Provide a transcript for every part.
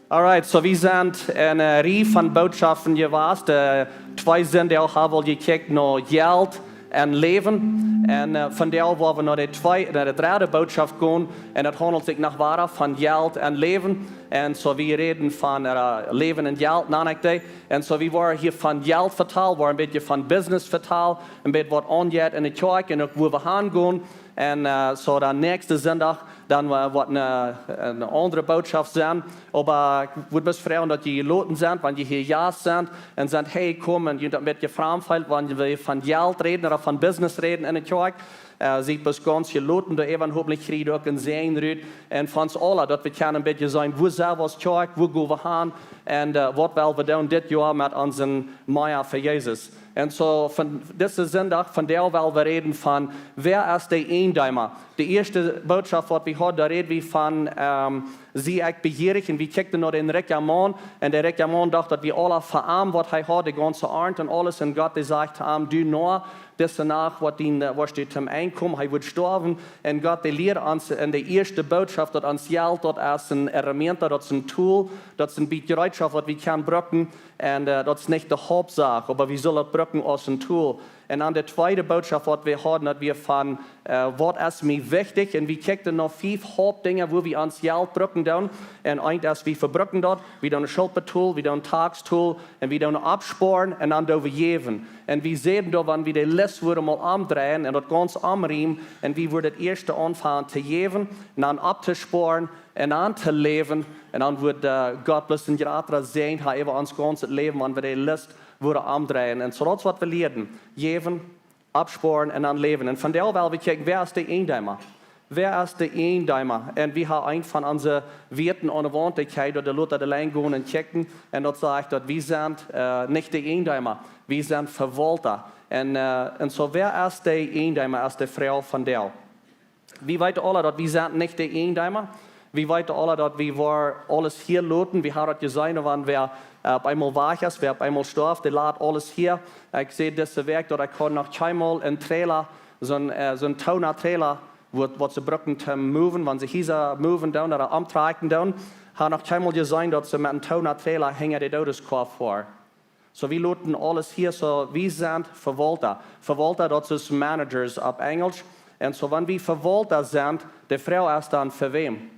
Alright, so wir sind eine Reihe von Botschaften gewesen. Zwei sind auch haben gekickt nach Jelt und Läwen. Und von der wollen wir nach der dritte Botschaft gehen. Und das handelt sich nach wahr von Jelt und Läwen. Und so wir reden von Läwen und Jelt, und so wir waren hier von Jelt verteilt, waren ein bisschen von Business verteilt, ein bisschen was angeht in der Kirche und wo wir hingehen. Und so dann nächste Sonntag, dann wird eine andere Botschaft sein. Aber ich würde mich freuen, dass die Leute sind, wenn die hier ja sind und sagen, hey, komm, und ihr mit gefragt, wenn wir von Geld reden oder von Business reden in der Kirche. Sieht bis ganz viele Leute, die eben hoffentlich kriegen auch in sehen rüt. Und von uns alle, dass wir können ein bisschen sagen, wo sind wir als Kirche, wo gehen wir hin und was wollen wir tun dieses Jahr mit unseren Meier für Jesus. Und so von diesem Sonntag, von der wollen wir reden von, wer ist der Ieejendeema? Die erste Botschaft, die wir haben, da reden wir von, sie echt begierig und wir kickten noch den Ieejendeema und der Ieejendeema dachte, dass wir alle verarmen, was er hat, die ganze Art und alles und Gott, der sagt, du nur, bis danach, was steht zum Einkommen, er wird sterben und Gott, der lehrt uns in der ersten Botschaft, dass uns Geld, das ist ein Element, das ist ein Tool, das ist ein Bereitschaft, was wir können brauchen und das ist nicht die Hauptsache, aber wir sollen das brauchen als ein Tool. Und an der zweiten Botschaft, was wir haben, dass wir von, was ist mir wichtig, und wir kicken noch 5 Hauptdinge, wo wir uns Geld brauchen dann. Und eins ist, wir verbrauchen dort, wir tun ein Schuldentool, wir tun ein Tagstool, und wir tun absparen, und dann tun wir geben. Und wir sehen da, wenn wir die Liste mal umdrehen, und das ganz umriemen, und wir würden das erste anfangen zu geben, und dann abzusparen, und dann zu leben, und dann wird Gott bloß in Jahre sehen, how über uns ganzes Leben, wenn wir die Liste würde umdrehen. Und so das, was wir lernen. Geben, absparen und dann leben. Und von der wollen wir gucken, wer ist der Ieejendeema? Wer ist der Ieejendeema? Und wir haben einen von unseren Werten an der Wandlichkeit, oder Leute allein gehen und checken. Und dort sagt, dass wir sind nicht der Ieejendeema, wir sind Verwalter. Und so, wer ist der Ieejendeema, ist die Frau von der? Wir wissen alle, dass wir sind nicht der Ieejendeema. Wir wissen alle, dass wir alles hier loten. Wir haben das gesehen, wenn wir auf einmal wach ist, wer auf einmal stirbt, der lädt alles hier. Ich sehe diese Weg, dass ich noch einmal einen Trailer, so ein Toner-Trailer, wo sie brauchen zu moven, wenn sie hier moven down oder umtragen down, habe noch einmal gesehen, dass sie mit einem Toner-Trailer hängen die Todeskopf vor. So wir loten alles hier, so wir sind Verwalter. Verwalter, das ist Managers auf Englisch. Und so wenn wir Verwalter sind, die Frau ist dann für wem?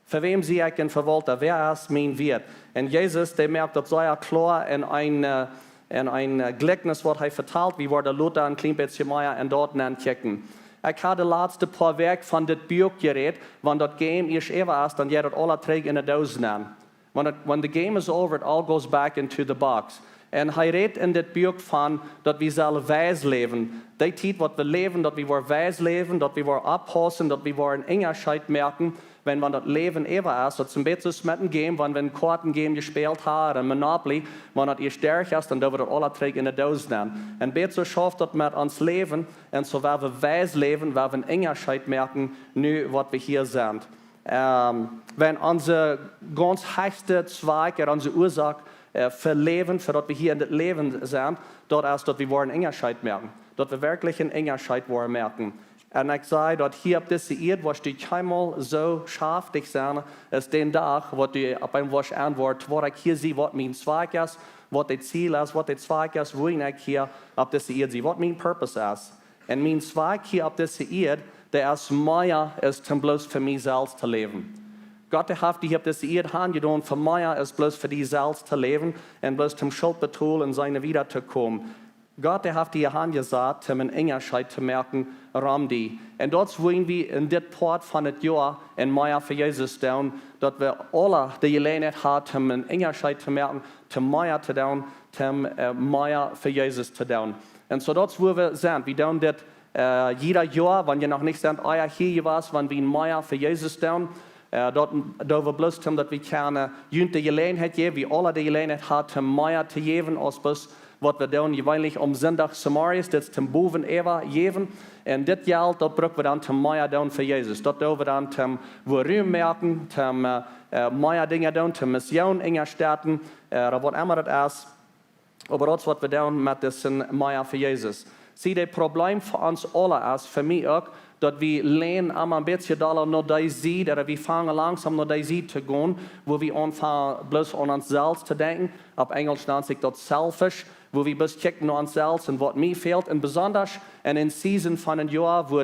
Für wem sehe ich ein Verwalter? Wer ist mein Wirt? Und Jesus, der merkt das sehr klar in ein Gleichnis, was er verteilt, wie war der Luther ein klein bisschen mehr und dort anchecken. Ich habe die letzten paar Werke von dem Buch geredet, wenn das Game erst ever ist, dann geht das alle trägt in der Dose nehmen. When the game is over, it all goes back into the box. Und er redet in dem Buch von, dass wir sollen weise leben. Die Zeit, was wir leben, dass wir weise leben, dass wir abpassen, dass wir einen Engerscheid merken, wenn man das Leben ever ist, das zum Beispiel mit dem Game, wenn wir ein Kartengame gespielt haben, ein Monopoly, wenn das ihr stärk ist, dann dürfen wir das alle trägt in der Dose nehmen. Und besser schafft das mit uns Leben, und so werden wir weise leben, werden wir einen Engerscheid merken, nur was wir hier sind. Wenn unser ganz höchste Zweig, unsere Ursache für Leben, für das wir hier in das Leben sind, dort ist, dass wir einen Engerscheid merken. Dass wir wirklich einen Engerscheid merken. Und ich sage, dass hier auf dieser Erde, was die einmal so scharf dich sein, ist den Tag, wo du auf einem was antwortet, wo ich hier sehe, was mein Zweig ist, was das Ziel ist, was der Zweig ist, wo ich hier auf dieser Erde sehe, was mein Purpose ist. Und mein Zweig hier auf dieser Erde, der ist mehr, ist bloß für mich selbst zu leben. Gott hat die auf dieser Erde angetan, für mehr ist bloß für dich selbst zu leben und bloß zum Schuldbetul und seine wiederzukommen. Gott hat die Hand gesagt, um einen Engerscheid zu merken, die. Und dort wollen wir in der Part von dem Jahr in Meier für Jesus tun, dass wir alle die Gelegenheit haben, um einen Engerscheid zu merken, zum Meier zu tun, zum Meier für Jesus zu tun. Und so dort, wo wir sind, wir tun das jeder Jahr, wenn ihr noch nicht seid, hier was, wenn wir einen Meier für Jesus tun, dort wir bloß tun, dass wir keine die Gelegenheit geben, wie alle die Gelegenheit haben, zum Meier zu geben, als bloß was wir tun, jeweils Sonntag Samaris, das zum Boven Eva geben. Und das Geld, das brauchen wir dann zum Meier tun für Jesus. Das tun wir dann zum Ruhm merken, zum Meier Dinge tun, zur Mission in der Städten, oder was immer das ist. Aber das, was wir tun mit diesem Meier für Jesus. Sie, das Problem für uns alle ist, für mich auch, dass wir lernen, ein bisschen Dollar nur die sieht, oder wir fangen langsam nur die sieht zu gehen, wo wir anfangen, bloß an uns selbst zu denken. Auf Englisch nennt sich das selfish, wo wir bloß checken an uns selbst und was mir fehlt. Und besonders in den Season von einem Jahr, wo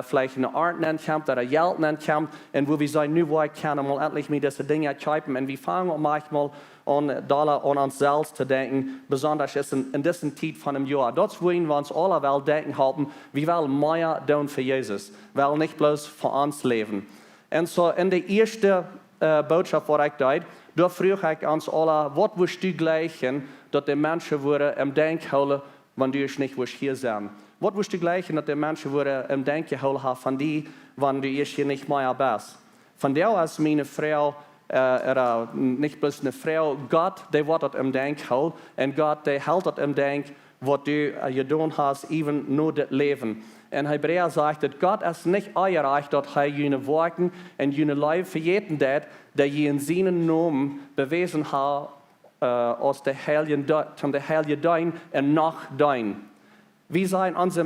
vielleicht eine Art ankommt oder Jelt ankommt, und wo wir sagen, nu wo ich kann, mal endlich mir diese Dinge schreiben. Und wir fangen manchmal an Dollar an uns selbst zu denken, besonders in dieser Zeit von einem Jahr. Dort wollen wir uns alle wel denken halten, wir wollen mehr tun für Jesus, wir wollen nicht bloß für uns leben. Und so in der ersten Botschaft, die ich da frage ich uns alle, was willst du gleichen, dass die Menschen im Denken holen, wenn du nicht hier sein. Was willst du gleichen, dass die Menschen im Denken holen von dir, wenn du hier nicht mehr bist. Von der aus meine Frau, nicht bloß eine Frau, Gott, der wird das im Denken holen, und Gott, der hält das im Denken, was du getan hast, even nur das Leben. In Hebräer sagt, dass Gott es nicht einreicht, dass er jene Worten und jene Leib für jeden der in seinen Namen bewiesen hat, aus der Heiligen Dein und nach Dein. Wir sagen, unsere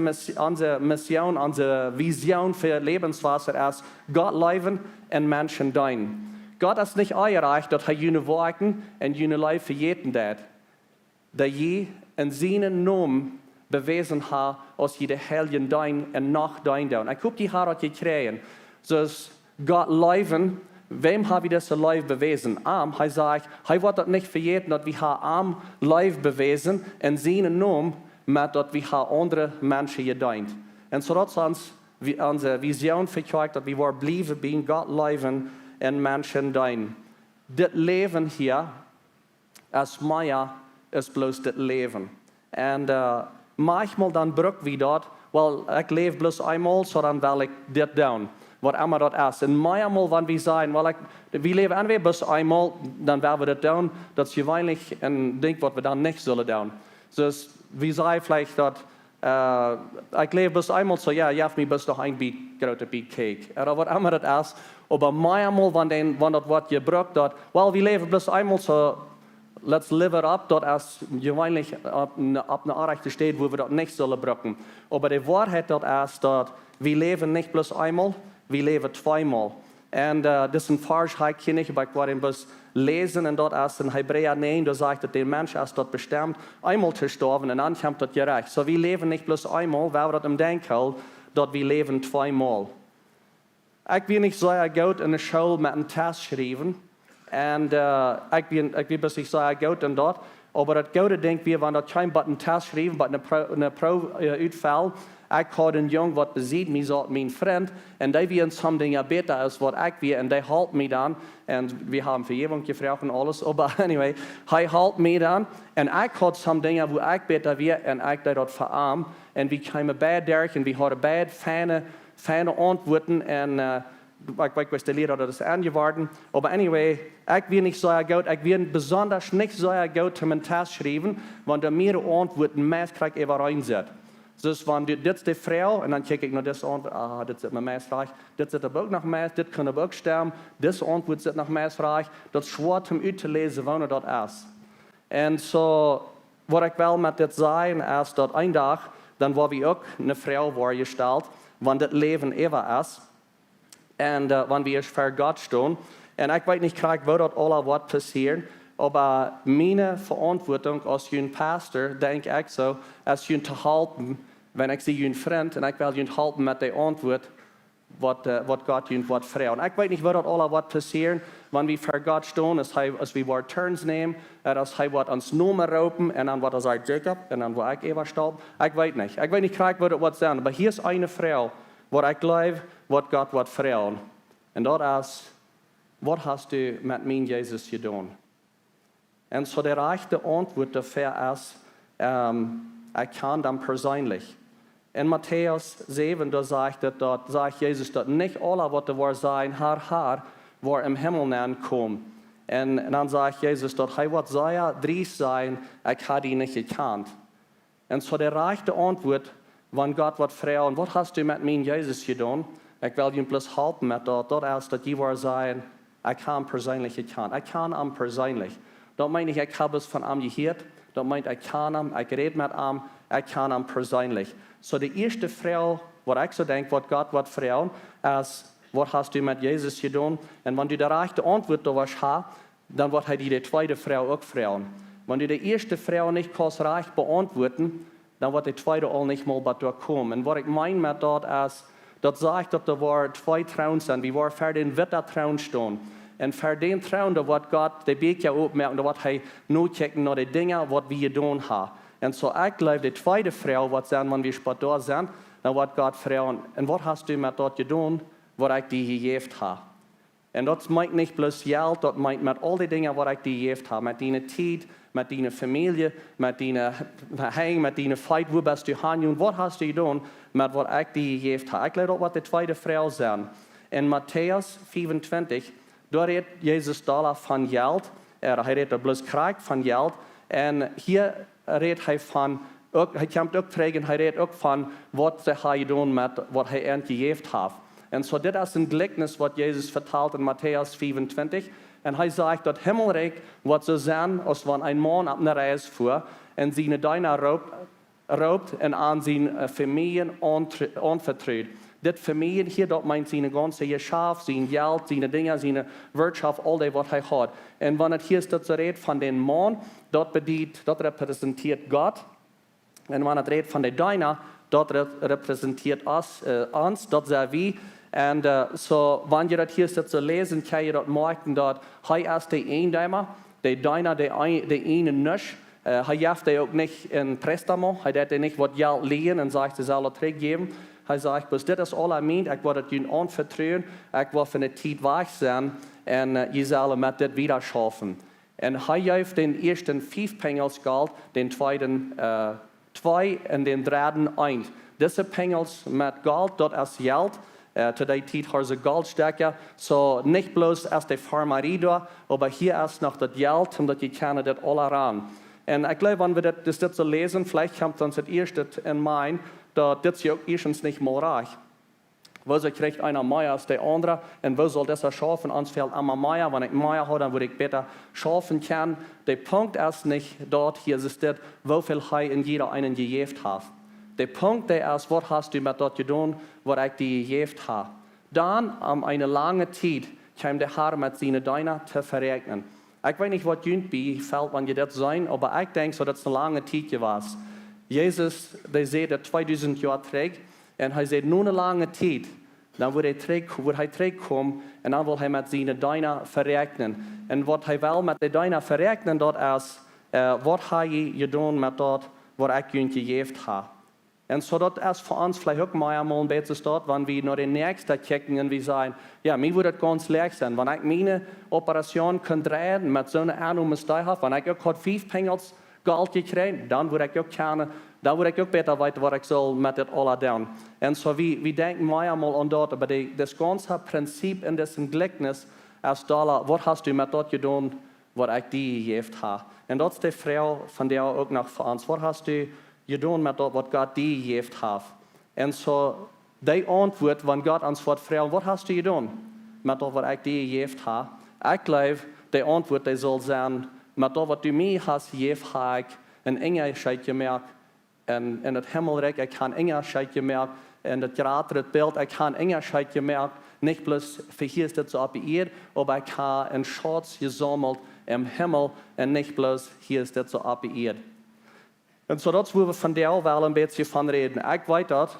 Mission, unsere Vision für Lebenswasser ist, Gott leben und Menschen dein. Gott ist nicht eingereicht, dass er jene Worten und jene Leib für jeden der je in seinen Namen bewiesen hat, aus jeder Heiligen Dein und nach Dein. Und ich habe die Haare gekriegt. So ist Gott leben. Wem habe ich das live bewiesen? Er sagt, er wird das nicht verjähren, dass wir am live bewiesen in seinen Namen, mit dass wir andere Menschen gedient. Und so hat uns unsere Vision verkauft, dass wir bleiben bei Gott leben und Menschen dienen. Das Leben hier ist mehr als bloß das Leben. Und manchmal dann braucht wir dort, weil ich lebe bloß einmal, so dann will ich das tun. Was immer das ist. Und manchmal, wenn wir sagen, weil wir leben entweder bloß einmal, dann werden wir das tun, das ist gewöhnlich ein Ding, was wir dann nicht sollen tun. So wir sagen vielleicht, dass ich lebe bloß einmal, so ja, ich habe mir bloß noch ein großer Bit Cake. Oder was immer das ist. Aber manchmal, wenn das Wort gebraucht wird, weil wir leben bloß einmal, so let's live it up, das ist gewöhnlich auf einer Anrechte steht, wo wir das nicht sollen brauchen. Aber die Wahrheit das ist, dass wir leben nicht bloß einmal, wir leben zweimal. Und das ist ein Vers, ich kenne nicht, aber ich werde bloß lesen, und dort ist in Hebräer 9, da sagt, dass der Mensch ist dort bestimmt, einmal zu sterben, und dann kommt das gerecht. So wir leben nicht bloß einmal, weil wir das im Denken, dass wir leben zweimal. Ich bin nicht so gut in der Schule mit einem Test schreiben, und ich bin bis ich sehr gut in dort, aber das gute Ding, wir wenn das kein einen Test schreiben, aber eine Probe Utfall, ich habe einen Jungen, der besieht mich, sagt mein Freund, und der wird some Dinge besser als was ich will, und der hält mich dann, und wir haben Vergebung gefragt und alles, aber anyway, er hält mich dann, und ich habe some Dinge, wo ich besser will, und ich dort verarmt, und wir kamen beide durch, und wir hatten beide feine Antworten, und ich weiß, der Lehrer hat das angewartet, aber anyway, ich bin nicht so gut, ich bin besonders nicht so gut zum Test schreiben, wenn der mir Antworten meist kriegt, reinsetzt. Dus wenn dit is de vrouw, en dan kijk ik naar deze antwoord, dit zit naar mij vraag, dit zit ook nog mij, dit kan ook stemmen, deze antwoord zit nog mij vraag, dat is schwer om uit te lezen, wanneer dat is. En zo, wat ik wel met dit zeggen, is dat een dag, dan waar we ook een vrouw worden gesteld, wanneer dit leven eeuwig is, en wanneer we voor God staan, en ik weet niet graag, waar dat alle wat passiert, aber meine Verantwortung als ein Pastor, denke ich so, als ein zu halten, wenn ich sie ein Freund, und ich will ihn halten mit der Antwort, was Gott ihn wird fragen. Ich weiß nicht, was alles wird passieren, wenn wir vor Gott stehen, als wir Turns nehmen, als er uns Namen rauben, und dann wird er sagen, Jacob, und dann wird ich Eva sterben. Ich weiß nicht was das wird sein, aber hier ist eine Frau, wo ich glaube, was Gott wird fragen. Und das ist, was hast du mit mir, Jesus, getan? Und so die rechte Antwort dafür ist, ich kann dann persönlich. In Matthäus 7, da sagt Jesus, dass nicht alle, was da sein, Herr, war im Himmel ankommen. Und dann sagt Jesus, dass er wird sehr dreist sein, ich habe ihn nicht gekannt. Und so die rechte Antwort, wenn Gott wird fragen, was hast du mit mir, Jesus, getan? Ich will ihn bloß halten mit das ist, dass die war sein, ich habe ihn persönlich gekannt. Ich kann ihn persönlich. Dat meint ich habe es von ihm gehört. Dat meint, ich kann ihn, ich rede mit ihm, ich kann ihn persönlich. So die erste Frau, was ich so denke, was Gott wird fragen, als, was hast du mit Jesus getan? Und wenn du die rechte Antwort darauf hast, dann wird die zweite Frau auch fragen. Wenn du die erste Frau nicht kannst recht beantworten, dann wird die zweite auch nicht mal bei dir kommen. Und was ich meine mit dort ist, das sagt, dass da war 2 Trauen sind. Wir waren für den Wettertrauen stehen. Und für den Trauen, da wird Gott die Beker aufmerken, da wird er nur checken nach den Dingen, was wir getan haben. Und so ich glaube, die zweite Frau wird sagen, wenn wir spät da sind, dann wird Gott fragen, und was hast du mit dort getan, was ich dir gegeben habe? Und das meint nicht bloß Geld, das meint mit all den Dingen, was ich dir gegeben habe, mit deiner Zeit, mit deiner Familie, mit deiner Heim, mit deiner Feit, wo bist du hin und was hast du getan, mit was ich dir gegeben habe. Ich glaube, das wird die zweite Frau sein. In Matthäus 25, da redet Jesus da von Jelt, er redet bloß Krieg von Jelt, und hier redet er von, er kommt auch trägen, er redet auch von, was er getan mit, was er gegeben hat. Und so, das ist ein Gleichnis, was Jesus verteilt in Matthäus 25. Und er sagt, das Himmelreich wird so sein, als wenn ein Mann auf einer Reise fuhr und seine Diener raubt und an seine Familien anvertraut. Das Familien hier, dort meint seine ganze Geschäft, sein Geld, seine Dinge, seine Wirtschaft, all das, was er hat. Und wenn es hier ist, so redet von dem Mann, dort repräsentiert Gott. Und wenn es redet von den Diener, dort repräsentiert uns, dort sind wir. Und so, wenn ihr das hier so lesen, kann ihr dort merken, dass er ist der Ieejendeema, der Diener, der eine nicht. Er darf auch nicht in Prestamo, er darf nicht was Geld lehen und sagt, er soll es zurückgeben. Er sagt, das ist alles meint, ich werde es ihnen anvertrauen, ich werde für eine Zeit weg sein und ihr sollt mit das wieder schaffen. Und er gibt den ersten 5 Pengels Geld, den zweiten 2 und den dritten 1. Diese Pengels mit Geld, das ist Geld. Zu der Zeit haben sie Goldstecker. So nicht bloß erst die Farmerie da, aber hier ist noch das Geld, und das die können das alle ran. Und ich glaube, wenn wir das so lesen, vielleicht kommt uns das erste in Mind, dass das ja auch erstens nicht mal reich. Wo so kriegt einer mehr als der andere, und wo soll das schaffen? Uns fehlt immer mehr. Wenn ich mehr habe, dann würde ich besser schaffen können. Der Punkt ist nicht dort, hier ist das, wie viel ich in jeder einen gegeben habe. Der Punkt der ist, was hast du mit dort getan, was ich dir gegeben habe. Dann, eine lange Zeit, kam der Herr mit seinen Dienern zu verregnen. Ich weiß nicht, was irgendwie fällt, wenn ihr das sein, aber ich denke, so, das ist eine lange Zeit gewesen. Jesus, der sagt, der 2000 Jahre trägt, und er sagt, nur eine lange Zeit, dann wird er zurückkommen, und dann will er mit seinen Dienern verregnen. Und was er will mit den Dienern verregnen, dort ist, was er getan mit dort, was ich ihnen gegeben habe. Und so das ist für uns vielleicht auch mal ein bisschen dort, wenn wir noch den nächsten checken und wir sagen, ja, mir würde das ganz leicht sein. Wenn ich meine Operation drehen mit so einer Ahnung, wenn ich auch 5 Pengels Geld gekriegt, dann würde ich auch gerne, dann würde ich auch besser weiter, was ich soll mit das alle tun. Und so wir denken mal an dort, aber das ganze Prinzip in diesem Gleichnis ist da, was hast du mit dort getan, was ich dir gegeben habe. Und das ist die Frau, von der auch noch für uns, was hast du getan mit dort, was Gott dir gegeben hat. Und so, die Antwort, wenn Gott uns fragt, was hast du getan mit dort, was ich dir gegeben habe? Ich glaube, die Antwort, die soll sein, mit dort, was du mir hast gegeben, habe ich einen Engerscheid gemerkt. Und in das Himmelreich, ich habe einen Engerscheid gemerkt. In das gratere Bild, ich habe einen Engerscheid gemerkt. Nicht bloß für hier ist das so abgehört, aber ich habe einen Schatz gesammelt im Himmel und nicht bloß hier ist das so abgehört. Und so das, wo wir von der Welt ein bisschen von reden. Ich weiß, dass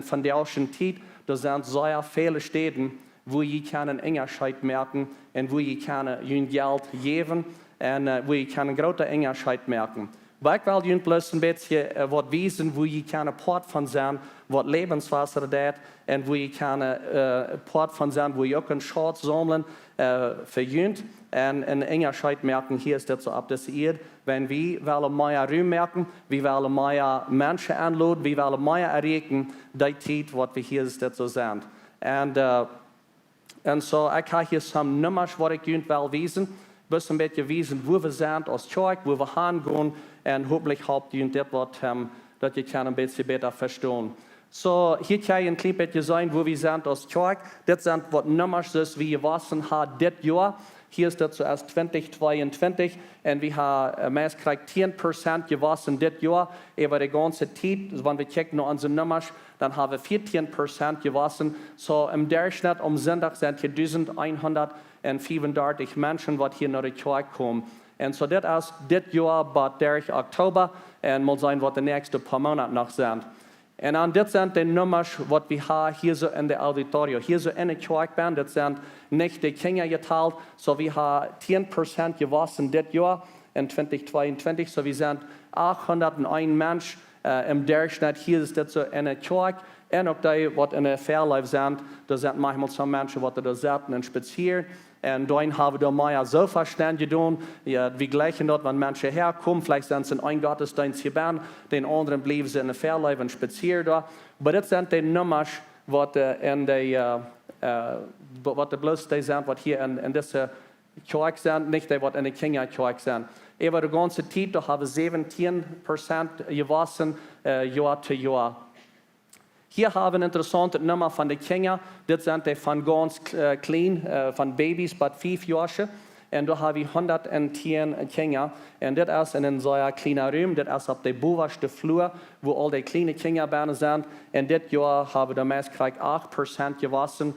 von der Zeit, da sind sehr viele Städte, wo ich einen Engerscheid merken und wo ich ein Geld geben und wo ich einen großen Engerscheid merken. Aber ich will Ihnen bloß ein bisschen was wissen, wo ich keine Port von sein, was Lebenswasser das und wo ich keine Port von sein, wo ich auch einen Schatz sammeln für Jünd und einen Engerscheid merken, hier ist das so abdesiert. Wenn wir wollen mehr Ruhm merken, wir wollen mehr Menschen anladen, wir wollen mehr erregen, die Zeit, was wir hier ist, das so sind. Und so, ich habe hier some Nummers, was ich Ihnen will wissen, bis ein bisschen wissen, wo wir sind als Kirche, wo wir hingehen, und hoffentlich habt ihr das, dass ihr ein bisschen besser verstehen. So, hier kann ich ein klein bisschen sein, wo wir sind als Kirche. Das sind was Nummers, das wir wissen haben, das Jahr. Hier ist das zuerst 2022 und wir haben meist kriegt 10% gewassen dit Jahr über die ganze Zeit. Wenn wir checken noch unsere Nummern, dann haben wir 14% gewassen. So im Durchschnitt am Sonntag sind hier 1135 Menschen, die hier nach der Kirche kommen. Und so das ist dit Jahr bis durch Oktober und mal sehen, was die nächsten paar Monate noch sind. Und dann das sind die Nummern, was wir haben hier so in der Auditorium. Hier so in der Kirche, das sind nicht die Kinder geteilt, so wir haben 10% gewassen dit Jahr in 2022, so wir sind 801 Menschen im Durchschnitt. Hier ist das so in der Kirche. Und auch die, die in der Fairlife sind, da sind manchmal so Menschen, die da sitzen und spazieren. Und dann haben wir mehr so Verstand getan. Ja, wir gleichen dort, wenn Menschen herkommen, vielleicht sind sie in ein Gottesdienst hier bei, den anderen bleiben sie in der Fairlife und spazieren da. Aber das sind die Nummern, die bloß die sind, die hier in dieser Kirche sind, nicht die, die in der Kinderkirche sind. Über die ganze Zeit, da haben wir 17% gewassen, Jahr zu Jahr. Hier haben wir eine interessante Nummer von den Kindern. Das sind die von ganz klein, von Babys bis 5 Jahre. Und da haben wir 110 Kinder. Und das ist in einem so kleinen Raum. Das ist auf der obersten Flur, wo all die kleinen Kinder sind. Und das Jahr haben wir meist 8% gewassen,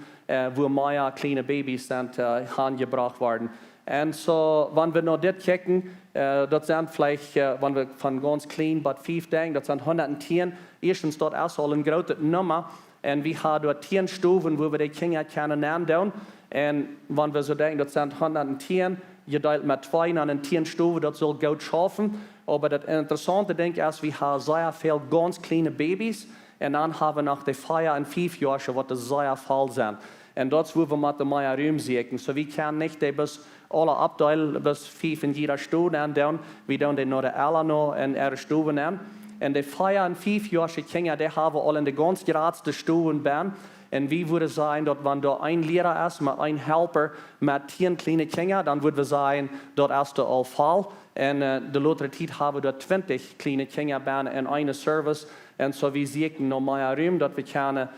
wo mehr kleine Babys sind angebracht worden. Und so, wenn wir noch das checken, das sind vielleicht, wenn wir von ganz klein bis 5 denken, das sind 110. Erstens, dort ist auch eine große Nummer. Und wir haben dort 10 Stufen, wo wir die Kinder kennenlernen. Und wenn wir so denken, das sind 110, geteilt mit 2 an den 10 Stufen, das soll gut schaffen. Aber das interessante Ding ist, wir haben sehr viele ganz kleine Babys. Und dann haben wir noch die 4 und 5 Jahre, was sehr voll sind. Und dort wo wir mit dem Meier Raum sehen. So wir können nicht die bis alle abteilen, bis 5 in jeder Stufe nehmen. Wir tun die nur alle noch in ihre Stufe nehmen. Und die 4 und 5 Jahre Kinder, die haben alle in die ganz geradste Stufen been. Und wie würde es sein, dass wenn da ein Lehrer ist, mit ein Helper, mit 10 kleinen Kindern, dann würde wir sagen, dort ist der all Fall. Und die letzte Zeit haben wir dort 20 kleine Kinder been in einem Service. Und so wir sehen noch mehr Raum, dass wir können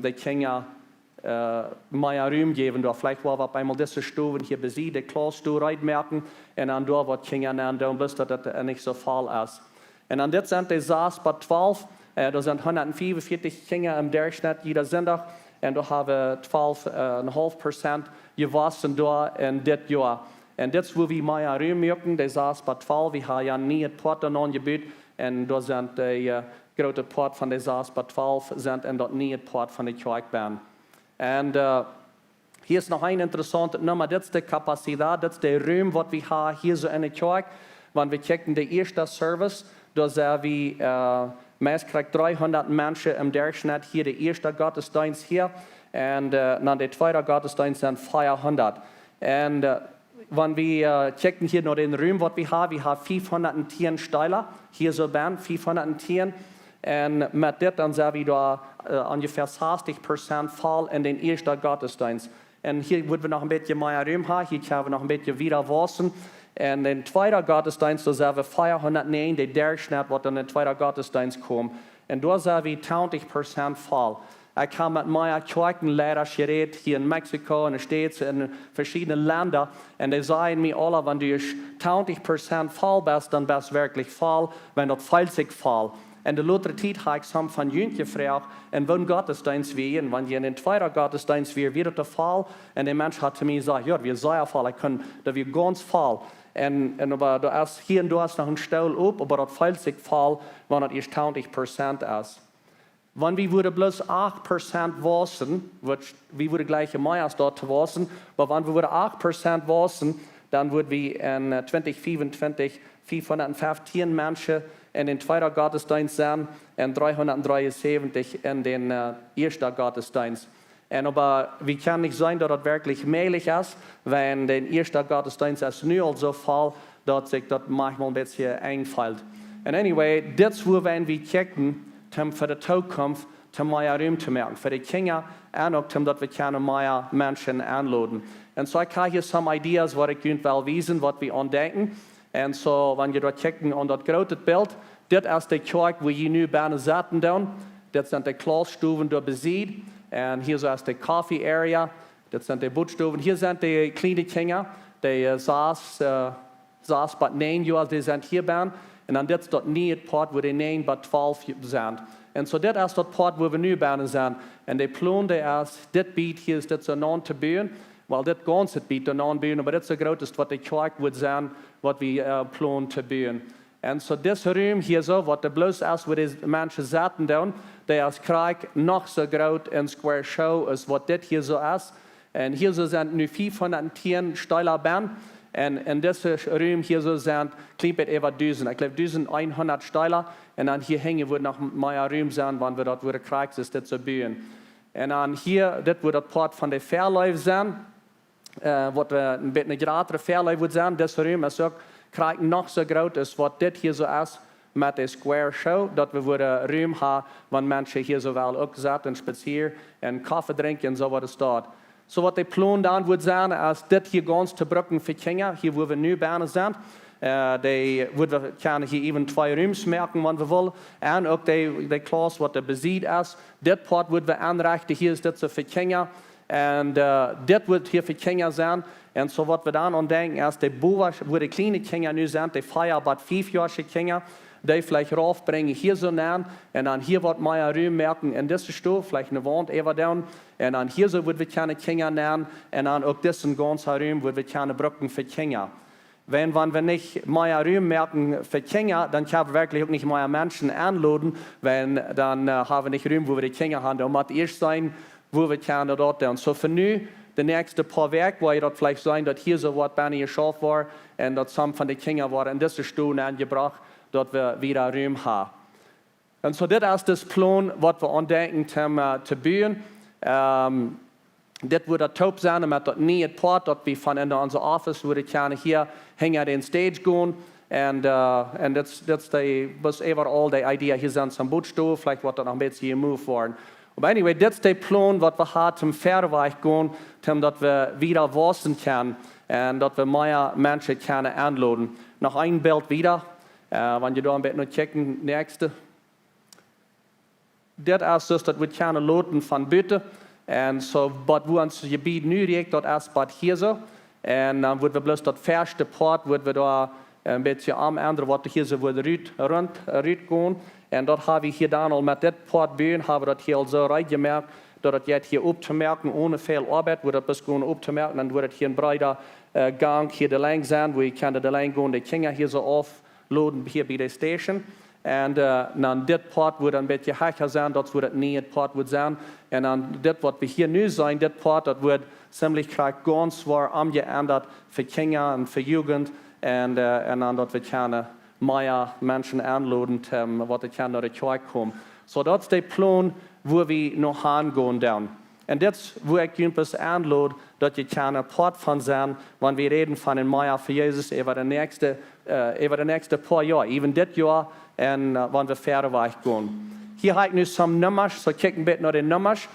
die Kinder mehr Raum geben. Da vielleicht wollen wir einmal diese Stufen hier besiegen, die Klausstuhl reinmerken und dann da wird Kinder nennen, bis das nicht so voll ist. Und dann das sind die 6 bei 12, da sind 145 Kinder im Durchschnitt jeder Sonntag und da haben wir 12,5% gewassen da in das Jahr. Und das, wo wir mehr Raum merken, die 6 bei 12, wir haben ja nie ein Port angebaut und da sind die große Port von der 6 bei 12 sind und dort nie ein Port von der Kirchbahn. Und hier ist noch eine interessante Nummer, das ist die Kapazität, das ist der Raum, was wir haben hier so in der Kirche. Wenn wir checken, der erste Service, da sehen wir, meist kriegt 300 Menschen im Durchschnitt hier, der erste Gottesdienst hier. Und dann der zweite Gottesdienst sind 400. Und wenn wir checken hier noch den Raum, was wir haben 510 Steiler, hier so Band, 510. Und mit das dann sehen wir da ungefähr 60% voll in den ersten Gottesdienst. Und hier würden wir noch ein bisschen mehr Raum haben, hier können wir noch ein bisschen wieder waschen. Und den zweiten Gottesdienst, da sehen wir 409, der Durchschnitt, was in den zweiten Gottesdienst kommt. Und da sehen wir 20% voll. Ich habe mit meinen Kirchenleitern geredet, hier in Mexiko, in den States, in verschiedenen Ländern. Und die sagen mir alle, wenn du 20% voll bist, dann bist du wirklich voll, wenn du 50 voll. Und die letzte Zeit habe ich von Jüngern gefragt, in welchem Gottesdienst wir gehen. Wenn wir in den zweiten Gottesdienst wir wieder der Fall. Und der Mensch hat zu mir gesagt, ja, wir sind sehr voll, da wir ganz voll. Und aber da ist hier und da ist noch ein Stuhl auf, aber das 50 voll, wenn das erst 20% ist. Wenn wir würden bloß 8% waschen, wir würden gleich mehr als dort waschen, aber wenn wir würden 8% waschen, dann würden wir in 2024 515 Menschen in den zweiten Gottesdienst sein und 373 in den ersten Gottesdienst. Und aber wir können nicht sein, dass das wirklich möglich ist, wenn der erste Gottesdienst ist nur so voll, dass sich das manchmal ein bisschen einfällt. Und anyway, das wo wir checken, für die Zukunft, mehr Raum zu merken. Für die Kinder und auch, dass wir mehr Menschen anladen. Und so ich habe hier some Ideas, was ich will wissen, was wir andenken. Und so, wenn ihr dort checken an das große Bild, das ist die Kirche, wo ihr nu bijna zaten. Das sind die Klausstufen dort besiegt. Und hier so ist die Coffee Area. Das sind die Buchstaben. Hier sind die kleinen Kinder, die saß bei 9 Jahren, die sind hier bei. Und dann das dort nie het Port, wo die 9 bei 12 sind. Und so das ist das Port, wo wir nu bei sind. Und die planen erst, das Beet hier ist das so non zu bauen, weil das ganze Beet so non bauen, aber das so groß ist, was die Kirche wird sein, was wir planen zu bauen. Und so das Raum hier so, was der bloß ist, wo die Menschen sitzen dann, der ist Krieg noch so groß in Square Show ist, was das hier so ist. Und hier so sind nur 510 Steiler Bahn. Und in diesem Raum hier so sind, klippet etwa 1000. Ich glaube 1100 Steiler. Und dann hier hängen wird noch mehr Raum sein, wenn wir dort wo der Krieg ist, das zu bauen. Und dann hier, das wird das Port von der Fairlife sein, was ein bisschen größere Fairlife wird sein. Das Raum ist auch Krieg noch so groß ist, was das hier so ist mit der Square Show, dass wir einen Raum haben, wenn Menschen hier so wel auch sitzen und spazieren und Kaffee trinken und so was ist dort. So was der Plan dann wird sein, ist das hier ganz zu brücken für Kinder, hier wo wir nu bei sind. Die können hier even 2 Rooms merken, wenn wir wollen. Und auch die Klasse, was der Besitz ist. Das Part wird wir anrichten, hier ist das so für Kinder. Und das wird hier für Kinder sein. Und so was wir dann andenken, ist die Buben, wo die kleinen Kinder nu sind, die feiern bei 5-jährige Kinder, die vielleicht raufbringen, hier so nennen. Und dann hier wird mehr Raum merken, in dieser Stufe, vielleicht eine Wand ever down. Und dann hier so wird wir keine Kinder nennen. Und dann auch diesen ganzen Raum wird wir keine Brücken für Kinder. Wenn wir nicht mehr Raum merken für Kinder, dann können wir wirklich auch nicht mehr Menschen anladen, wenn dann haben wir nicht Raum, wo wir die Kinder haben. Dann muss erst sein, wo wir können dort. Und so für nu, die nächste paar Werke, wo dort vielleicht sein, dass hier so was bei geschafft war und dass some von den Kindern waren in diese Stunde angebracht, dass wir wieder Raum haben. Und so das ist das Plan, was wir andenken zu bauen. Das würde top sein, mit das nie ein Port, dass wir von in unser Office würde gerne hier hängen den Stage gehen. Und das ist überall die Idee, hier sind some Bootstuhl, vielleicht wird das noch ein bisschen gemoved worden. Aber anyway, das ist der Plan, was wir haben zum Fährweg gehen, dass wir wieder wachsen können und dass wir mehr Menschen können anladen. Noch ein Bild wieder, wenn ihr da ein bisschen checken, nächste. Das ist das, dass wir können laden von Bitte. Und so, was wir uns Gebiet nu regt, das ist was hier so. Und dann wird wir bloß das erste Part, wird wir da ein bisschen am anderen, was hier so wird rund gehen. Und dort habe ich hier dann auch mit dem Part bauen, habe das hier so reingemerkt, dass das jetzt hier aufzumerken, ohne viel Arbeit, wird das bis gehen aufzumerken, dann wird das hier ein breiter Gang hier der Länge sein, wo ich kann der Länge gehen, die Kinder hier so aufladen, hier bei der Station. Und dann das Part wird ein bisschen höher sein, das wird nie ein Part wird sein. Und dann das, was wir hier nu sein, das Part, das wird ziemlich ganz schwer umgeändert für Kinder und für Jugend. Und dann, dass wir können mehr Menschen anladen, was die Kinder in die Kirche kommen. So, das ist der Plan, wo wir noch hingehen dann. Und das, wo ich etwas anlade, dass ihr keine Part von sein, wenn wir reden von den Meier für Jesus über die nächste paar Jahre, even das Jahr, und wenn wir Fährweg gehen. Hier habe ich nu some Nummers, so kicken ein bisschen nach den Nummers.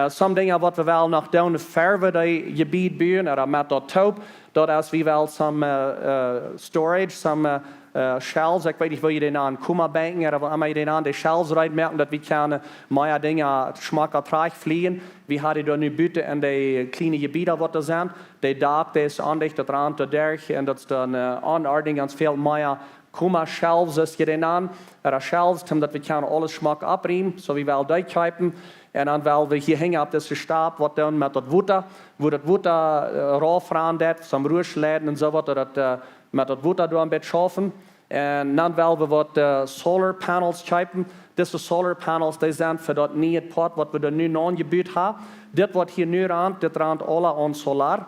Some Dinge, was wir wel noch down Färve, die Gebiet bauen, oder mit der Taub, dort ist wie wel some Storage, some Shells, ich weiß nicht, wo ihr den an Kummerbanken, oder wo immer ihr den an die Shells reinmerken, dass wir keine mehr Dinge schmackertreich fliehen. Wir haben da nu Büte in die kleinen Gebiete, was da sind. Die Dach, das ist andicht, das Rand, der Derch, und das ist dann Anordnung ganz viel mehr Kummer-Shelves, ist hier den an, oder Shelves, dass wir alles Schmack abriemen, so wie wir die kaufen. Und dann, weil wir hier hängen auf diesem Stab, was dann mit dem Wutter, wo das Wutter rauffahren wird, zum Ruheschläden und so was, dass mit dem Wutter da ein bisschen schaffen. Und dann, weil wir was Solar Panels kaufen, diese Solar Panels, die sind für das neue Port, was wir da nun angebaut haben. Das, was hier nun rannt, das rannt alle an Solar.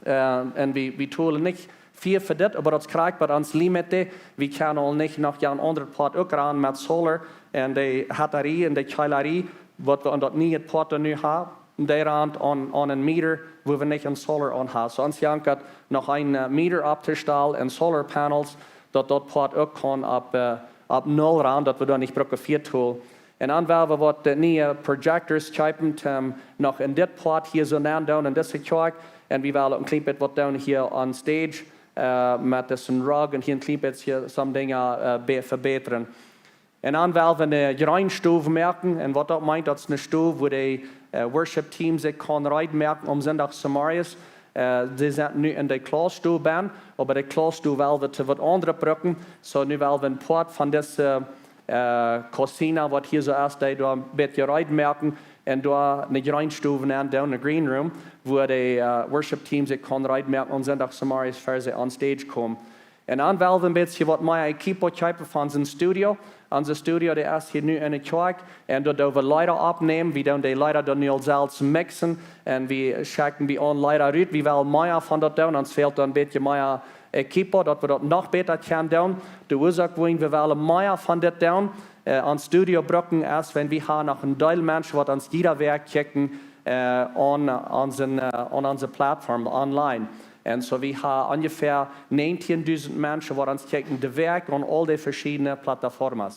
Und wir tun nicht viel für das, aber das kriegt bei uns Limite. Wir können auch nicht noch einen anderen Port auch ran mit Solar und die Batterie und die Keilerie, was wir an das neue Port nu haben. Die rannt an einen Meter, wo wir nicht einen Solar an haben. So uns jankert noch ein Meter abzustellen und Solar Panels, dass das Port auch kann ab 0 ran, dass wir da nicht brauchen 4 tun. Und dann werden wir was neue Projectors kaufen, noch in das Port hier so nennen, down in diese Kirche. Und wir werden ein klein bisschen was down hier on Stage mit diesem Rug und hier ein klein bisschen hier some Dinge verbessern. Und dann werden wir eine Reinstufe merken. Und was das meint, das ist eine Stufe, wo die Worship-Teams, die kann reinmerken Sonntag Samaris. Sie sind nu in der Klausstube, aber die Klausstube will wir zu was anderes brücken. So nu will wir ein Port von dieser Cocina, was hier so ist, die da ein bisschen reinmerken. Und da eine Greinstube down in der Green Room, wo die Worship-Teams kann reinmerken Sonntag Samaris für sie on stage kommen. Und dann will wir ein bisschen was mein Equipo zeigen von unserem Studio. Unser Studio, der ist hier nu in der Kirche. Und dort wir Leiter abnehmen, wir dann die Leiter dann nur selbst mixen. Und wir schicken die an Leiter raus. Wir wollen mehr von dort tun. Uns fehlt dann ein bisschen mehr Equipo, dass wir dort noch besser können tun. Die Ursache, wir wollen mehr von dort tun. Ans Studio brücken erst, wenn wir haben noch ein Teil Menschen, was uns jeder Werk checken on unsere Plattform online. Und so wir haben ungefähr 19.000 Menschen, die uns checken, das Werk und all die verschiedenen Plattformen.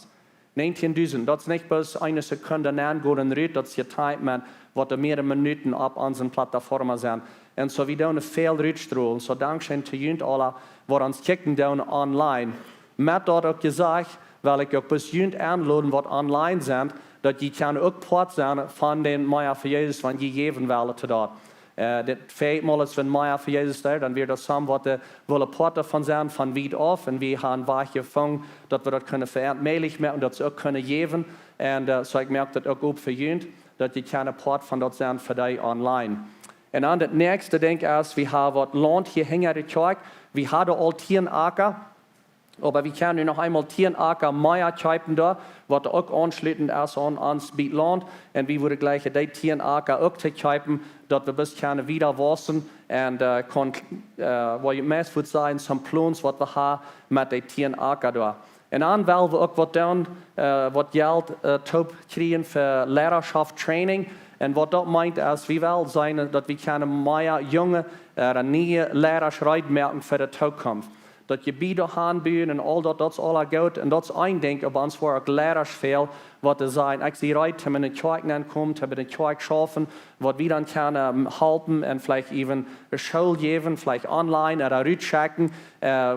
19.000, das ist nicht bloß eine Sekunde nachgehen und rühren, das ist die Zeit, was mehrere Minuten auf unseren Plattformen sind. Und so wir tun viel Rütstrahlen. So Dankeschön zu Ihnen alle, die uns checken online. Mit dort auch gesagt, weil ich auch bis Jünd anladen, was online sind, dass die kann auch Port sein von den Meier für Jesus, wenn die geben wollen dort. Das fehlt mal, als wenn Meier für Jesus da, dann wird das haben, was die wollen Port davon sein, von weit auf, und wir haben Weiche gefangen, dass wir das können verantmäßig machen und das auch können geben. Und so ich merke das auch gut für Jünd, dass die keine Port von dort sein für die online. Und dann das nächste, denke ich, ist, wir haben was Land hier hinter der Kirche, wir haben all 10 Acker. Aber wir können noch einmal 10 Acker mehr zeigen da, was auch anschließend ist an uns Land. Und wir würden gleich die 10 Acker auch zeigen, dass wir bis gerne wieder waschen. Und was ich meist würde sagen, some Plans, was wir haben mit den 10 Acker da. Und dann wollen wir auch was tun, was Jelt top kriegen für Lehrerschaft, Training. Und was das meint, ist, wir wollen sein, dass wir können mehr junge, neue Lehrer merken für die Zukunft. Dat je bieden aanbieden en al dat is al goed. En dat is een ding, op ons voor ook leiders veel, wat te zijn. Ik zie uit, hebben een kerk aankomt, hebben een kerk schaffen, wat we dan kunnen helpen en vielleicht even een school geven, vielleicht online, oder uitchecken,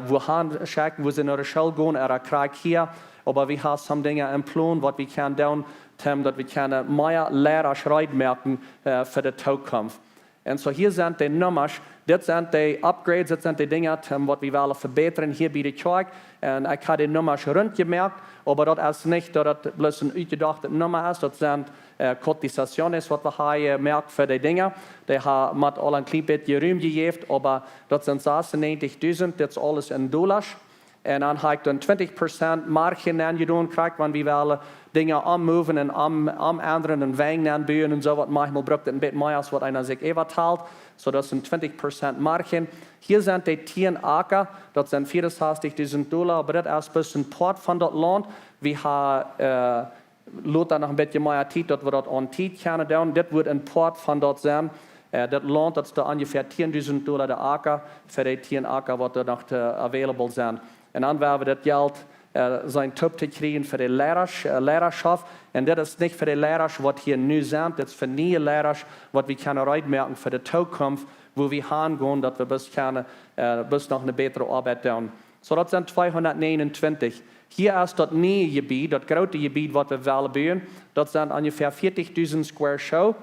wo checken, wo ze naar de school gaan, oder krijg hier. Aber we hebben some dingen in plan, wat we kunnen doen, dat we kunnen meer leiders merken voor de toekomst. En so hier sind die Nummers, das sind die Upgrades, das sind die Dinge, was wir wollen verbessern hier bei der Kirche. Und ich habe die Nummers rundgemerkt, aber das ist nicht, dass das bloß ein ausgedachte Nummer ist, das sind Kotisationen, was wir hier merken für die Dinge. Die haben mit allen klein bisschen Raum gegeben, aber das sind 96.000, das ist alles in Dollars. Und dann habe ich dann 20% Margen angedaan gekriegt, wenn wir wollen Dinge anmoven und ändern und Wegen anbauen und so, was manchmal braucht ein bisschen mehr, als was einer sich verteilt. So, das sind 20% Margen. Hier sind die 10 Acker, das sind $64.000, aber das ist ein bisschen Port von dort Land. Wir haben Lothar noch ein bisschen mehr Zeit, dass wir dort an Zeit können tun. Das wird ein Port von dort sein. Das Land, das ist da ungefähr $10.000 der Acker, für die 10 Acker, die da noch available sind. Und dann werden wir das Geld sein Top zu kriegen für die Lehrerschaft. Und das ist nicht für die Lehrer, was hier neu sind, das ist für neue Lehrer, was wir können merken für die Zukunft, wo wir hingehen, dass wir bis noch eine bessere Arbeit tun. So, das sind 229. Hier ist das neue Gebiet, das große Gebiet, was wir wollen bauen. Das sind ungefähr 40.000 Square Show.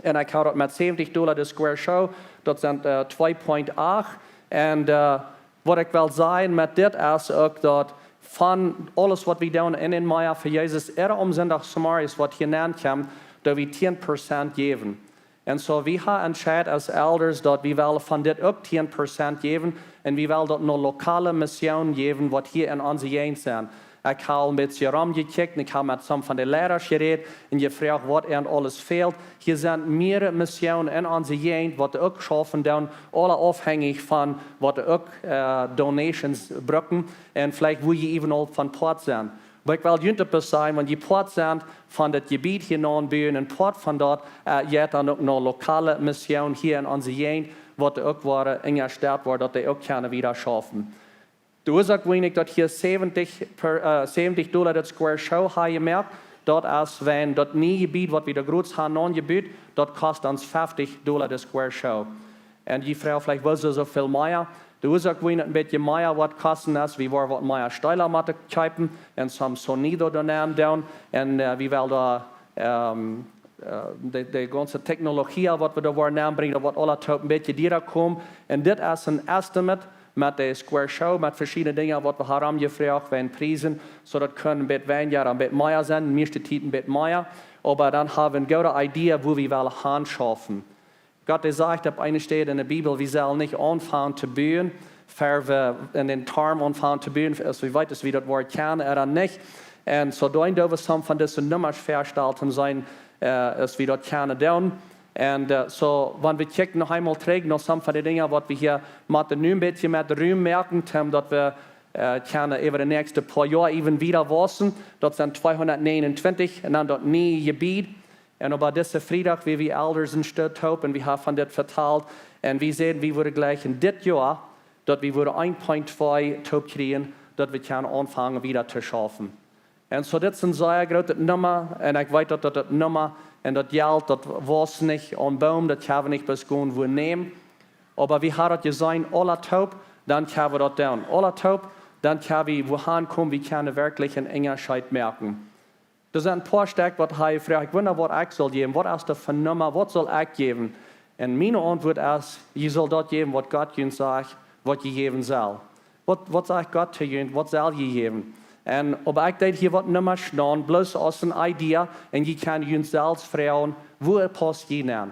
Und ich habe mit $70 die Square Show, das sind 2,8. Und was ich will sagen mit das ist auch, dass von alles, was wir tun in den Meier für Jesus, Sonntag Samaris, was hier nennt kommt, dass wir 10% geben. Und so wir haben entschieden als Elders, dass wir wollen von das auch 10% geben und wir wollen dort noch lokale Missionen geben, was hier in unserer Gegend sind. Ich habe ein bisschen rumgekickt, ich habe mit some von den Lehrern geredet und gefragt, was alles fehlt. Hier sind mehrere Missionen in unserer Gegend, die auch schaffen, dann alle abhängig von, was auch Donations brauchen und vielleicht, wo ihr eben auch von Port sind. Aber ich will etwas sagen, wenn die Port sind, von dem Gebiet hier noch und Port von dort, jetzt dann auch noch lokale Missionen hier in unserer Gegend, die auch waren, eingestellt wurden, dass die auch keine wieder schaffen. Die Ursache wenig, dass hier $70 das Square Show haben gemerkt, dort ist, wenn das nie Gebiet, was wir da groß haben, non-Gebiet, dort kostet uns $50 das Square Show. Und die Frau vielleicht will so viel mehr. Die Ursache wenig ein bisschen mehr, was kosten ist, wir wollen was mehr Steuer machen, und some Sonido daneben down, und wir wollen da die ganze Technologie, was wir da wollen anbringen, da wird alle ein bisschen dirra kommen. Und das ist ein Estimate mit der Square Show, mit verschiedenen Dingen, was wir haben gefragt, werden Prisen, so das können ein bisschen weniger, ein bisschen mehr sein, meiste Titen ein bisschen mehr. Aber dann haben wir eine gute Idee, wo wir wollen hinschaffen. Gott sagt auf einer Stelle in der Bibel, wir sollen nicht anfangen zu bauen, für wir in den Tarm anfangen zu bauen, als wir weit, wie das Wort kennen, oder nicht. Und so da wir some von diesen Nummern feststellen sein, als wir das kennen. Und so, wenn wir checken noch einmal trägen, noch some von den Dingen, was wir hier mit dem ein bisschen mit dem Raum merken, dass wir können über die nächsten paar Jahre even wieder wissen. Das sind 229 und dann dort nie Gebiet. Und aber diese Freitag, wie wir Elders in Stadt und wir haben von das verteilt. Und wir sehen, wir würden gleich in dit Jahr, dass wir 1,2 Top kriegen, dass wir können anfangen wieder zu schaffen. Und so das sind sehr große Nummer. Und ich weiß, dass das Nummer und das Geld, das was nicht an Baum, das können wir nicht bis gehen, wo nehmen. Aber wir haben das gesehen, alle Top, dann können wir das down. Alle Top, dann können wir wohin kommen, wir können wirklich einen Engerscheid merken. Das sind ein paar Stück, was ich frage, ich wundere, was ich soll geben, was ist das für Nummer, was soll ich geben? Und meine Antwort ist, ihr soll dort geben, was Gott ihnen sagt, was ihr geben soll. Was sagt Gott zu ihnen, was soll ihr geben? Und aber ich denke, hier wird Nummer stehen, bloß aus einer Idee, und ihr könnt ihnen selbst fragen, wo passt ihr nehmen?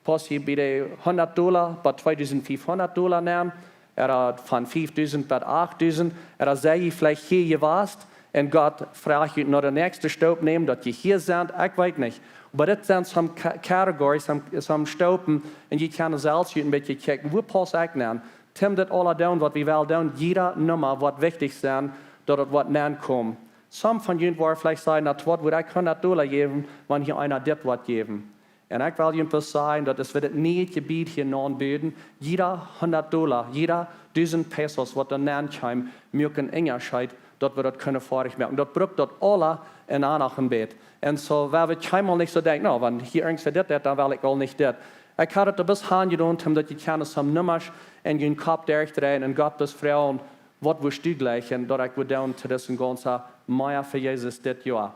Passt ihr bei $100, bei $2,500 nehmen? Oder von 5.000 bis 8.000? Oder sei ihr vielleicht hier gewasst? Und Gott fragt euch noch den nächsten Staub nehmen, dass ihr hier seid, ich weiß nicht. Aber das sind some Kategorien, some Stauben, und ihr könnt selbst ein bisschen checken, wo passt ich nehmen? Tim das alle down, was wir wollen down, jeder Nummer, was wichtig ist, dass das was nennen kommt. Some von ihnen wollen vielleicht sagen, dass was würde ich $100 geben, wenn hier einer das was geben. Und ich will ihnen sagen, dass es wird nie Gebiet hier anbieten, jeder $100, jeder 1.000 Pesos, was dann nennen kann, mir ein Engerscheid, dass wir das können vorig merken. Das braucht dort alle in einem Bett. Und so, weil wir keinmal nicht so denken, no, wenn hier irgendwas das, dann will ich auch nicht das. Ich habe das bis hingetan, dass ich kann some Nummers in den Kopf durchdrehen und Gott bis fragen, was willst du gleich? Und dass ich würde dann zu diesem ganzen Meier für Jesus das Jahr.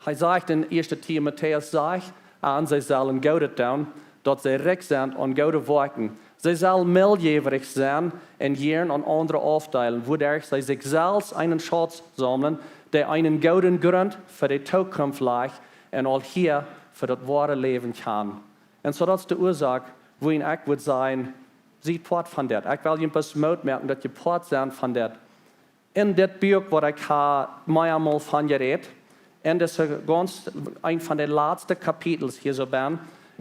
Er sagt in 1. Timotheus, sagt, sie sollen Gott tun, dass sie reich sind und gute Worten. Sie sollen mildjährig sein und Jahren an andere aufteilen, wodurch sie sich selbst einen Schatz sammeln, der einen guten Grund für die Zukunft legt und auch hier für das wahre Leben kann. Und so das ist die Ursache, wo ich würde sagen, sie part von das. Ich will Ihnen bis Mut merken, dass ihr part sind von das. In das Buch, wo ich mehrmals von geredet, und das ist ganz ein von den letzten Kapiteln hier so bin,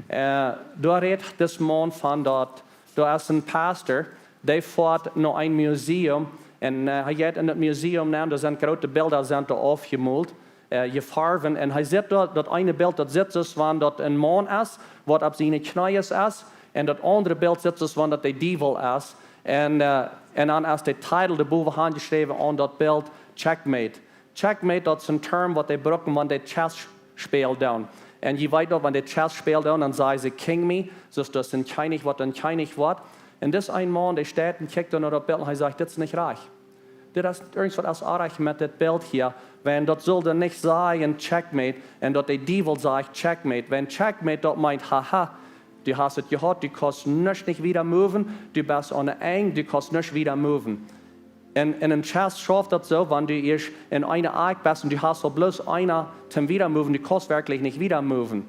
da redet das Mann von dort. Da ist ein Pastor, der fährt noch ein Museum und er geht in das Museum, da sind große Bilder sind da aufgemalt, gefarben und er sieht dort, das eine Bild, das sitzt es, wenn dort ein Mann ist, was auf seine Knie ist, und das andere Bild sitzt es, wenn dort der Teufel ist, und dann ist der Titel der Buch handgeschrieben an das Bild Checkmate. Checkmate, das ist ein Term, was die brauchen, wenn die Chess spielt down. Und je weiter, wenn die Chess spielt, dann sagen sie, King me, so ist das ein Keinig was, ein Keinig was. Und das ein Mann, der steht und guckt dann auf das Bild und er sagt, das ist nicht reich. Das ist irgendwas reich mit dem Bild hier. Wenn das soll dann nicht sagen, Checkmate, und dort der Teufel sagt, Checkmate. Wenn Checkmate dort meint, haha, du hast es gehört, du kannst nicht wieder moven, du bist an der Eng, du kannst nicht wieder moven. In einem Chess schafft das so, wenn du in einer Eck bist und du hast so bloß einer zum Wiedermoven, du kannst wirklich nicht wieder moven.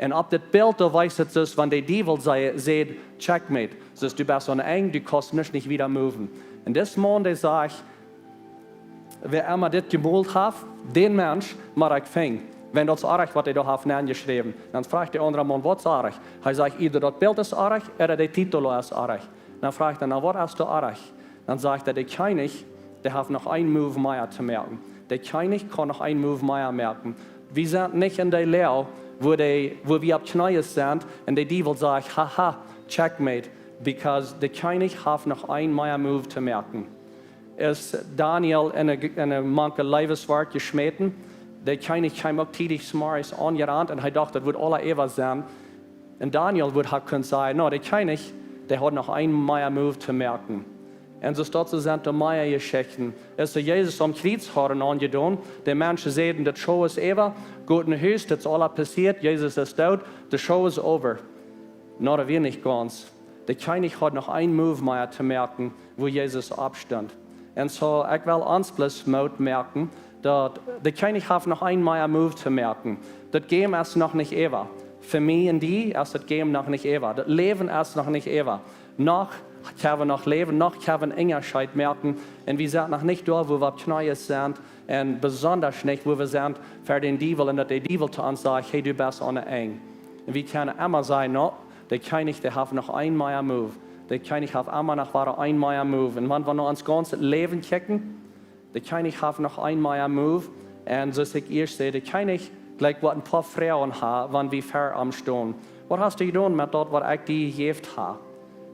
Und ab das Bild, da weiß es, wenn der Teufel sagt, Checkmate, so du bist an eng, du kannst nicht wieder moven. Und das Mann, der sagt, wer immer das gemalt hat, den Mensch, mag ich fängen. Wenn das arg, was er da hat geschrieben, dann fragt der andere Mann, was ist arg? Er sagt, entweder das Bild ist arg, oder der Titel ist arg. Dann fragt er, na, was ist da arg? Dann sagt er, der König, der hat noch einen Move mehr zu merken. Der König kann noch einen Move mehr merken. Wir sind nicht in der Lehre, wo wir ab Knie sind und der Teufel sagt, haha, Checkmate, because der König hat noch einen mehr Move zu merken. Ist Daniel in einem manche Leibeswort geschmeten. Der König kam auch tätig smarts angerannt und er dachte, das wird alle Eva sein. Und Daniel würde können sagen, no, der König, der hat noch einen mehr Move zu merken. En så staat ze zijn te mij geschichten. Is er Jezus om Kriegshorn angedaan. De mensen zeiden, de show is over. Goed naar huis, dat is alles passiert. Jezus is dood. De show is over. Nou, dat weer niet ganz. De König had nog een move meer te merken, wo Jezus opstand. En zo, ik wil ons plus moet merken, dat de König heeft nog een meer move te merken. Dat game is nog niet over. Voor mij en die is het game nog niet over. Dat leven is nog niet over. Nog gaan we nog leven, nog gaan we een Engerscheid merken. En we zijn nog niet door, wo we op knieën zijn. En besonders niet, wo we zijn voor den Dievel. En dat de Dievel te ons zegt, hey, du bist aan de eng. En we kunnen immer zeggen, no, de König, der heeft nog een meer move. De König heeft immer nog een meer move. En wanneer we naar ons ganze leven kijken, de König heeft nog een meer move. En zoals ik eerst zei, de König, gelijk wat een paar vrouwen hebben, wanneer we ver am staan. Wat hast du gedaan met dat wat ik die gegeven heb?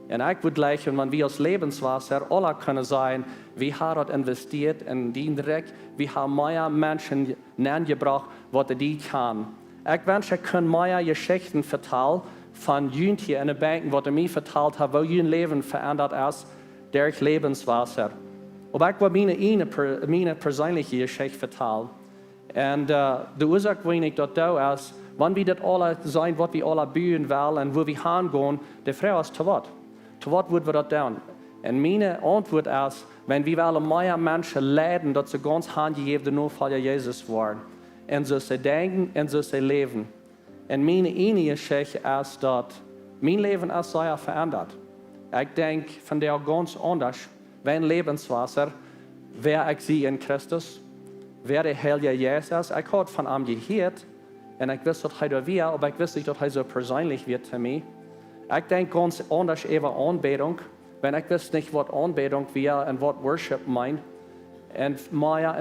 En ik wil gleich, wanneer we als levenswasser alle kunnen zijn, we hebben dat investeerd in die direct, we hebben meer mensen aangebracht, wat die kan. Ik wens, ik kan meer geschichten vertellen van jullie in de banken, wat mij verteld heeft, hoe jullie leven veranderd is door levenswasser. Maar ik wil mijn persoonlijke geschichte vertellen. En de oorzaak waarom ik dat doe is, wanneer we dat alle zijn, wat we alle buien willen en waar we gaan gaan, de vraag is te wat? Te wat moeten we dat doen? En mijn antwoord is, wanneer we willen meer mensen leiden, dat ze ganz handgegeven de navolger Jezus worden. En zo ze denken en zo ze leven. En mijn enige geschichte is dat mijn leven is zeer veranderd. Ik denk van der ganz anders. Mijn levenswasser, wer ik zie in Christus, wer de Heilige Jezus. Ik had van hem gehoord en ik wist dat hij er weer, maar ik wist niet dat hij zo persoonlijk werd voor mij. Ik denk ganz anders over aanbidding, want ik wist niet wat aanbidding was en wat worship meint. En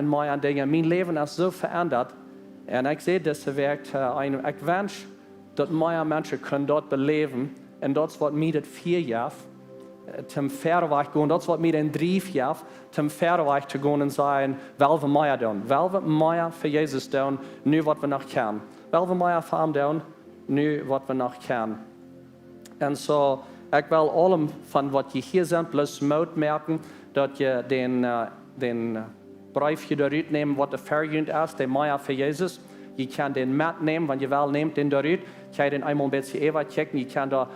meer dingen. Mijn leven is zo veranderd. En ik zie deze werk, ik wens dat meer mensen kunnen dat beleven. En dat is wat mij dat 4 jaar, ten verder weg gaan. Dat is wat mij dan 3 jaar, ten verder weg te gaan en zeggen, wel we meer doen. Wel we meer voor Jezus doen, nu wat we nog kunnen. Wel we meer voor hem doen, nu wat we nog kunnen. En zo, ik wil allem van wat je hier bent, plus moet merken, dat je den briefje eruit neemt wat de verjunt is, de meer voor Jezus. Je kan den metnemen, want je wel neemt den eruit. Je den eenmaal een beetje even checken. Je kan daar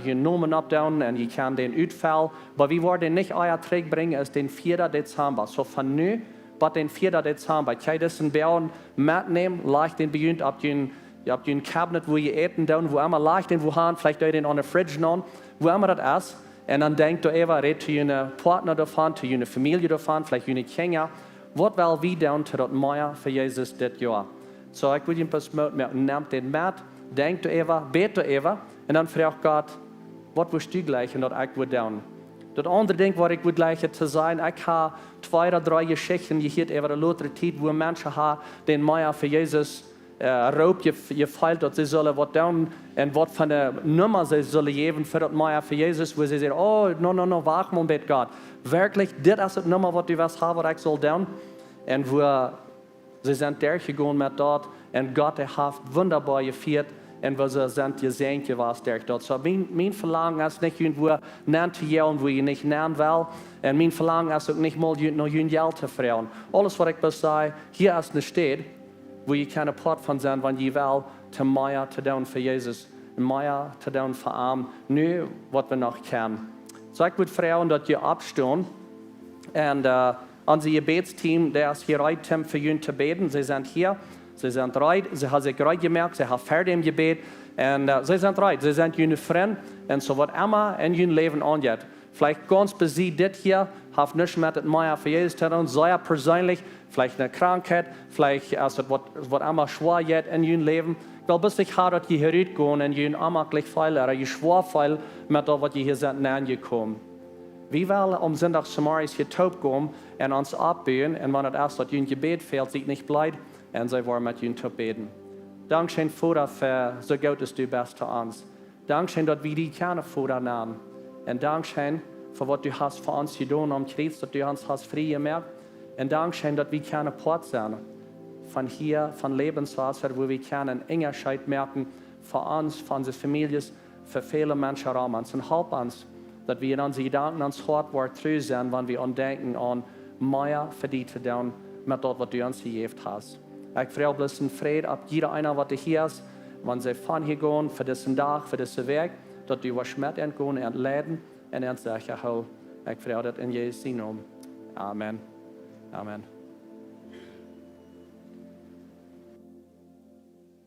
je namen opdoen en je kan den uitvallen. Maar we worden niet eier terugbrengen als den 4. december. Zo van nu, tot den 4. december. Je deze beelden metnemen, leg den bejunt op je cabinet, wo je eten doen, wo immer leg den wohan, vielleicht doe je den aan de fridge aan, wo immer dat is. En dan denk je even, red te je partner daarvan, te je familie daarvan, vielleicht je kinderen. Wat wil we doen tot dat meer voor Jezus dit jaar? Zo, ik wil je pas merken, neem den met, denk even, bid even, en dan vraag God, wat wil je gleich en dat ik wil doen? Dat andere ding wat ik wil gleich te zijn, ik heb 2 of 3 geschichten gehoord over de latere tijd, waar mensen hebben, den meer voor Jezus roep je feilt, dat ze zullen wat doen en wat van de nummer ze zullen geven voor dat meer voor Jezus, waar ze zeggen, oh, no, wacht maar met God. Werkelijk, dit is het nummer wat u was hebben, wat ik zal doen. En ze zijn doorgegaan met dat en God heeft wunderbaar gevierd en we zijn gezegend geweest door dat. So, mijn verlangen is niet irgendwo nemen te jellen, wo je niet nemen wil. En mijn verlangen is ook niet mal naar je geld te vragen. Alles wat ik wil zeggen, hier is een stad, wo je kan apart van zijn, want je wil te meer te doen voor Jezus. Meer te doen voor hem, nu wat we nog kunnen. So, ik wil vragen dat je opstaan en onze gebedsteam, der is gereid voor jullie te beten. Ze zijn hier, ze zijn bereit, ze hebben zich gereed gemerkt, ze hebben verder im gebed. En ze zijn bereit, ze zijn jullie vriend. En zo wat immer in jullie leven aangaat. Vielleicht ganz besonders dit hier, heeft niets met het meer voor Jezus te doen, zeer persoonlijk. Vielleicht een krankheid, vielleicht als het wat immer schwer gaat in jullie leven. Ik wil best ik dat je hieruit gaan en jullie aanmakkelijk veel, je schwer veel met dat wat je hier bent aangekomen. We willen om zondag Samaris getoopt komen en ons opbouwen. En wanneer het is dat je een gebed fehlt, ziet niet blij en zij worden met je te beden. Dankzij Vader voor zo goed als du best te ons. Dankzij dat we die kunnen Vader nemen. En dankzij voor wat du hast voor ons gedaan om Christus, dat du ons hast vrijgemaakt. En dankzij dat we kunnen part zijn van hier, van levenswasser, wo we kunnen een Engerscheid merken voor ons, voor onze families, voor vele mensen om ons. En help ons dass wir in unseren Gedanken ans Hart war treu sind, wenn wir denken an mehr für die zu tun, mit dort, was du uns gegeben hast. Ich frage bloß in Frieden, ab jeder einer, was hier ist, wenn sie von hier gehen, für diesen Tag, für diesen Weg, dass du was mit entgehen, entladen und sicher hol. Ich frage das in Jesu Namen. Amen. Amen.